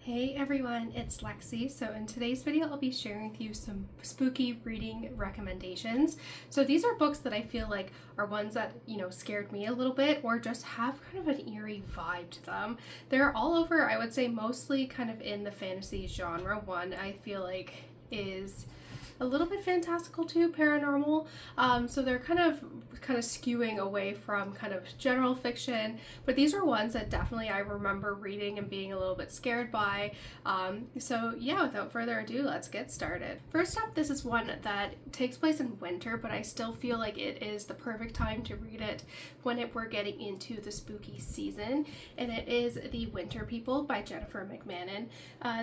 Hey everyone, it's Lexie. So in today's video, I'll be sharing with you some spooky reading recommendations. So these are books that I feel like are ones that, scared me a little bit or just have kind of an eerie vibe to them. They're all over, I would say mostly kind of in the fantasy genre. One I feel like is a little bit fantastical too, paranormal. So they're kind of skewing away from kind of general fiction, but these are ones that definitely I remember reading and being a little bit scared by. So yeah, without further ado, let's get started. First up, this is one that takes place in winter, but I still feel like it is the perfect time to read it when we're getting into the spooky season, and it is The Winter People by Jennifer McMahon.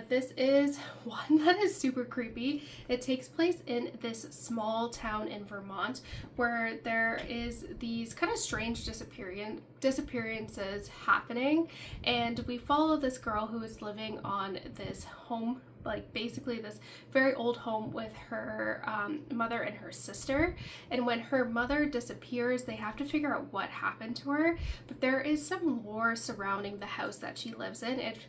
This is one that is super creepy. It takes place in this small town in Vermont where there is these kind of strange disappearances happening, and we follow this girl who is living on this home, like basically this very old home with her mother and her sister. And when her mother disappears, they have to figure out what happened to her, but there is some lore surrounding the house that she lives in. It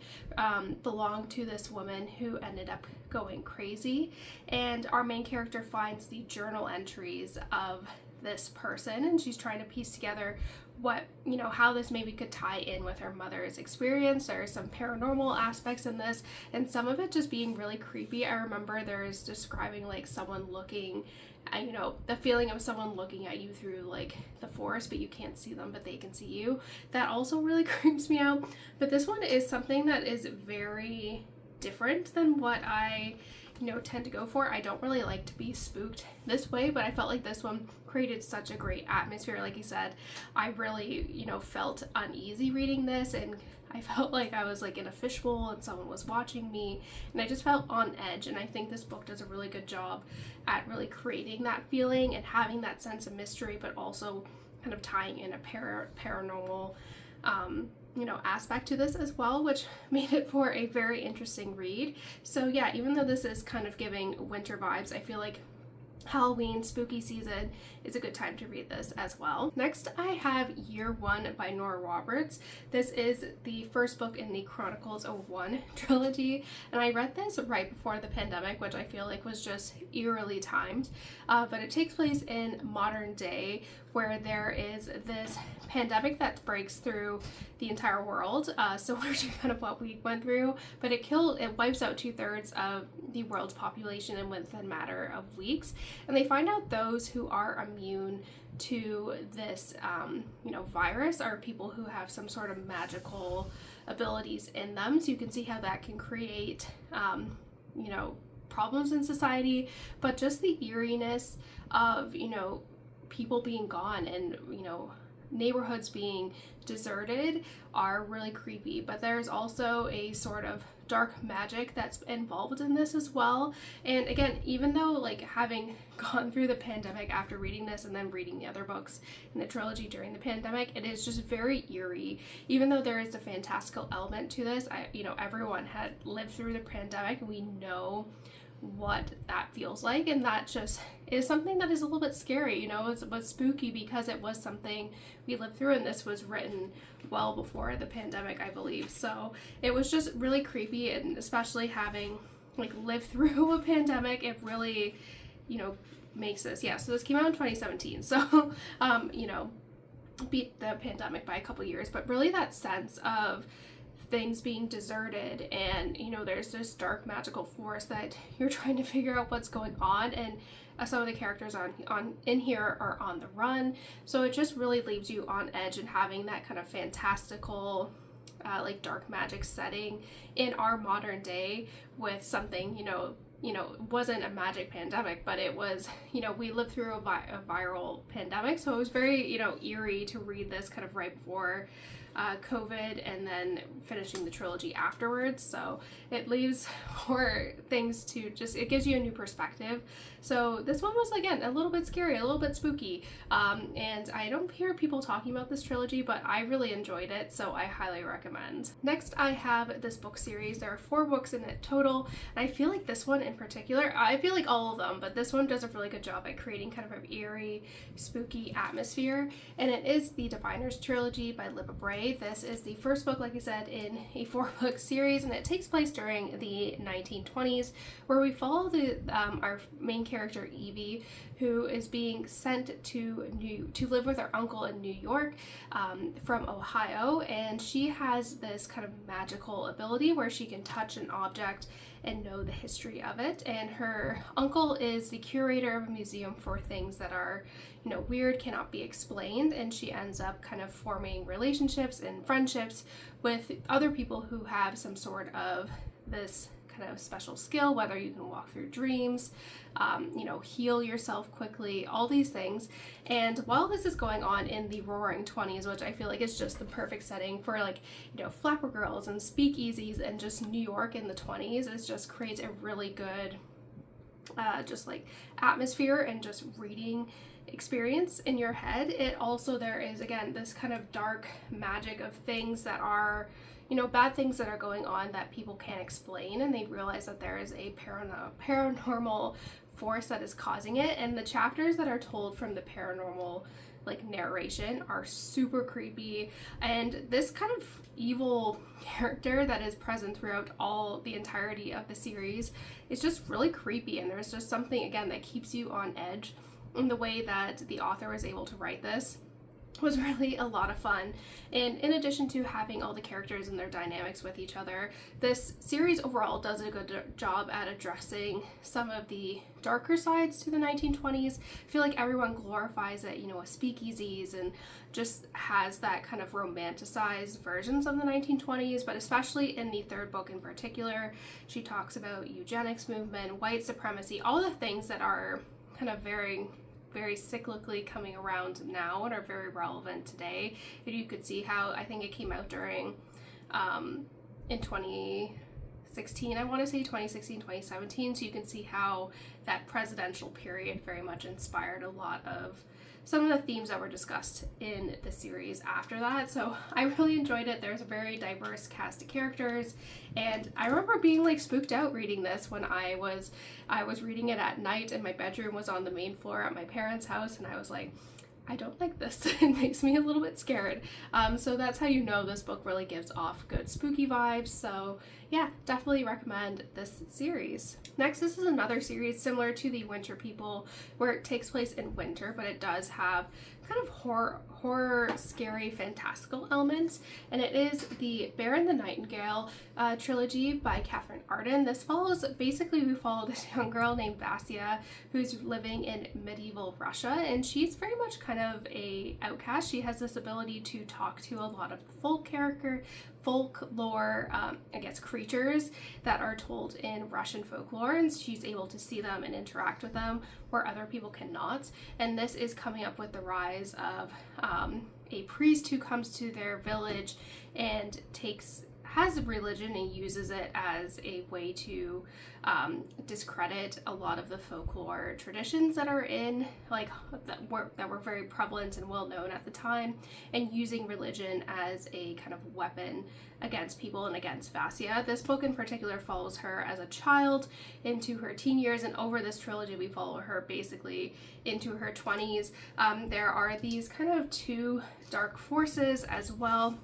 belonged to this woman who ended up going crazy, and our main character finds the journal entries of this person, and she's trying to piece together what, how this maybe could tie in with her mother's experience. There are some paranormal aspects in this, and some of it just being really creepy. I remember there's describing like someone looking, the feeling of someone looking at you through like the forest, but you can't see them, but they can see you. That also really creeps me out. But this one is something that is very different than what I tend to go for. I don't really like to be spooked this way, but I felt like this one created such a great atmosphere. Like I said, I really, felt uneasy reading this, and I felt like I was like in a fishbowl and someone was watching me, and I just felt on edge. And I think this book does a really good job at really creating that feeling and having that sense of mystery, but also kind of tying in a paranormal aspect to this as well, which made it for a very interesting read. So yeah, even though this is kind of giving winter vibes, I feel like Halloween, spooky season is a good time to read this as well. Next, I have Year One by Nora Roberts. This is the first book in the Chronicles of One trilogy, and I read this right before the pandemic, which I feel like was just eerily timed. But it takes place in modern day, where there is this pandemic that breaks through the entire world, similar to kind of what we went through, but it wipes out 2/3 of the world's population within a matter of weeks. And they find out those who are immune to this, virus are people who have some sort of magical abilities in them. So you can see how that can create, problems in society, but just the eeriness of, people being gone and, neighborhoods being deserted are really creepy. But there's also a sort of dark magic that's involved in this as well. And again, even though like having gone through the pandemic after reading this and then reading the other books in the trilogy during the pandemic, it is just very eerie. Even though there is a fantastical element to this, everyone had lived through the pandemic, and we know what that feels like, and that just is something that is a little bit scary. It was spooky because it was something we lived through, and this was written well before the pandemic, I believe. So it was just really creepy, and especially having like lived through a pandemic, it really makes this. So this came out in 2017, so beat the pandemic by a couple years, but really that sense of things being deserted, and there's this dark magical force that you're trying to figure out what's going on, and some of the characters in here are on the run, so it just really leaves you on edge. And having that kind of fantastical like dark magic setting in our modern day with something it wasn't a magic pandemic, but it was, we lived through a viral pandemic, so it was very eerie to read this kind of right before COVID, and then finishing the trilogy afterwards. So it leaves for things to it gives you a new perspective. So this one was, again, a little bit scary, a little bit spooky, and I don't hear people talking about this trilogy, but I really enjoyed it, so I highly recommend. Next, I have this book series. There are 4 books in it total, and I feel like this one in particular, I feel like all of them, but this one does a really good job at creating kind of an eerie, spooky atmosphere, and it is the Diviners trilogy by Libba, Bray. Bray. This is the first book, like I said, in a 4-book series, and it takes place during the 1920s, where we follow our main character Evie, who is being sent to live with her uncle in New York from Ohio, and she has this kind of magical ability where she can touch an object and know the history of it. And her uncle is the curator of a museum for things that are, weird, cannot be explained, and she ends up kind of forming relationships and friendships with other people who have some sort of this kind of special skill, whether you can walk through dreams, heal yourself quickly, all these things. And while this is going on in the roaring 20s, which I feel like is just the perfect setting for flapper girls and speakeasies, and just New York in the 20s, it just creates a really good atmosphere and just reading experience in your head. There is, again, this kind of dark magic of things that are bad things that are going on that people can't explain, and they realize that there is a paranormal force that is causing it. And the chapters that are told from the paranormal narration are super creepy, and this kind of evil character that is present throughout the entirety of the series is just really creepy. And there's just something, again, that keeps you on edge. And the way that the author was able to write this was really a lot of fun. And in addition to having all the characters and their dynamics with each other, this series overall does a good job at addressing some of the darker sides to the 1920s. I feel like everyone glorifies it, speakeasies, and just has that kind of romanticized versions of the 1920s, but especially in the 3rd book in particular, she talks about eugenics movement, white supremacy, all the things that are kind of very cyclically coming around now and are very relevant today. And you could see how, I think it came out during in 2016, I want to say 2016, 2017, so you can see how that presidential period very much inspired a lot of some of the themes that were discussed in the series after that. So I really enjoyed it. There's a very diverse cast of characters, and I remember being spooked out reading this when I was reading it at night, and my bedroom was on the main floor at my parents' house, and I was like, I don't like this. It makes me a little bit scared. So that's how this book really gives off good spooky vibes. So yeah, definitely recommend this series. Next, this is another series similar to the Winter People, where it takes place in winter, but it does have kind of horror, scary, fantastical elements, and it is the Bear and the Nightingale trilogy by Katherine Arden. This we follow this young girl named Vasya who's living in medieval Russia, and she's very much kind of a outcast. She has this ability to talk to a lot of the folklore, creatures that are told in Russian folklore, and she's able to see them and interact with them where other people cannot. And this is coming up with the rise of a priest who comes to their village and has religion and uses it as a way to discredit a lot of the folklore traditions that are that were very prevalent and well known at the time, and using religion as a kind of weapon against people and against Vasya. This book in particular follows her as a child into her teen years, and over this trilogy we follow her basically into her 20s. There are these kind of 2 dark forces as well.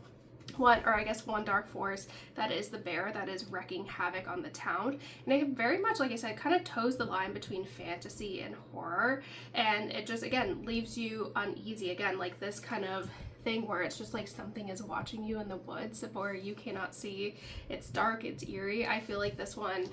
One dark force that is the bear that is wreaking havoc on the town, and it very much, like I said, kind of toes the line between fantasy and horror, and it just, again, leaves you uneasy. Again, this kind of thing where it's just something is watching you in the woods where you cannot see. It's dark, it's eerie. I feel like this one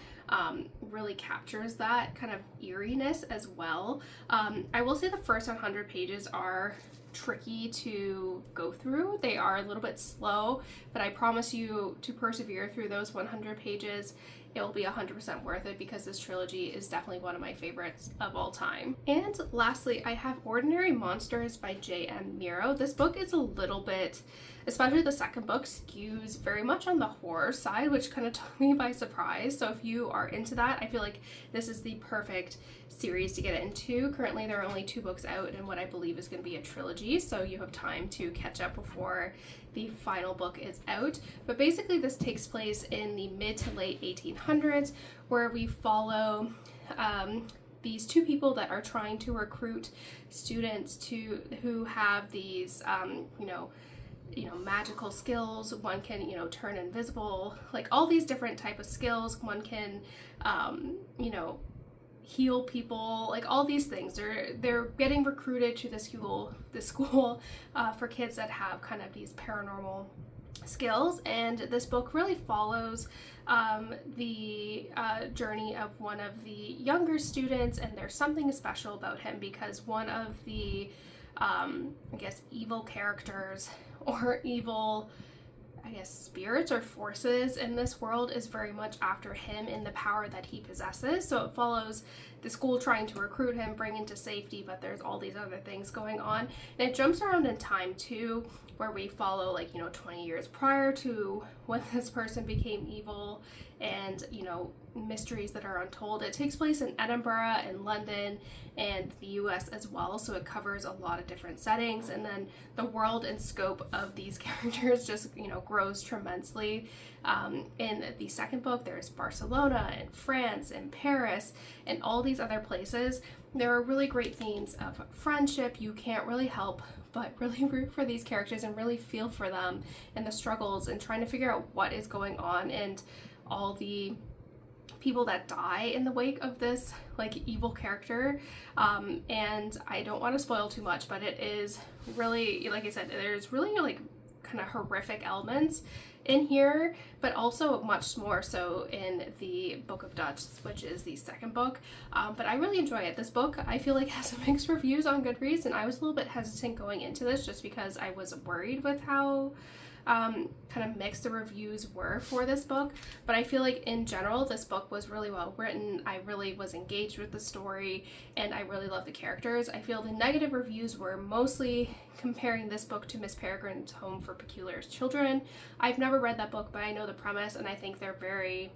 really captures that kind of eeriness as well. I will say the first 100 pages are tricky to go through. They are a little bit slow, but I promise you to persevere through those 100 pages. It will be 100% worth it, because this trilogy is definitely one of my favorites of all time. And lastly, I have Ordinary Monsters by J.M. Miro. This book is a little bit, especially the second book, skews very much on the horror side, which kind of took me by surprise. So if you are into that, I feel like this is the perfect series to get into. Currently, there are only 2 books out in what I believe is going to be a trilogy, so you have time to catch up before the final book is out. But basically, this takes place in the mid to late 1800s, where we follow these 2 people that are trying to recruit students who have these magical skills. One can, turn invisible, like all these different type of skills. One can, heal people, like all these things. They're getting recruited to this school for kids that have kind of these paranormal skills, and this book really follows the journey of one of the younger students, and there's something special about him because one of the evil characters or evil spirits or forces in this world is very much after him in the power that he possesses. So it follows the school trying to recruit him, bring him to safety, but there's all these other things going on. And it jumps around in time too, where we follow 20 years prior to when this person became evil, and mysteries that are untold. It takes place in Edinburgh and London and the US as well, so it covers a lot of different settings, and then the world and scope of these characters just grows tremendously. In the second book, there's Barcelona and France and Paris and all these other places. There are really great themes of friendship. You can't really help but really root for these characters and really feel for them and the struggles and trying to figure out what is going on, and all the people that die in the wake of this evil character. And I don't want to spoil too much, but it is really, like I said, there's really kind of horrific elements in here, but also much more so in the Book of Dutch, which is the second book. But I really enjoy it. This book, I feel like, has mixed reviews on Goodreads, and I was a little bit hesitant going into this just because I was worried with how kind of mixed the reviews were for this book. But I feel like in general this book was really well written. I really was engaged with the story, and I really love the characters. I feel the negative reviews were mostly comparing this book to Miss Peregrine's Home for Peculiar Children. I've never read that book, but I know the premise, and I think they're very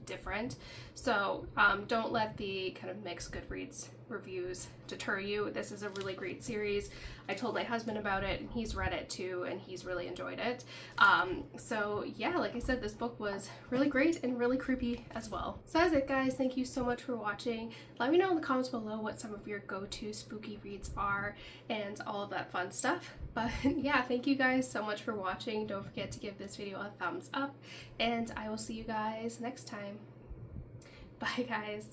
different. So don't let the kind of mixed Goodreads reviews deter you. This is a really great series. I told my husband about it, and he's read it too, and he's really enjoyed it. So yeah, like I said, this book was really great and really creepy as well. So that's it, guys. Thank you so much for watching. Let me know in the comments below what some of your go-to spooky reads are and all of that fun stuff. But yeah, thank you guys so much for watching. Don't forget to give this video a thumbs up, and I will see you guys next time. Bye, guys.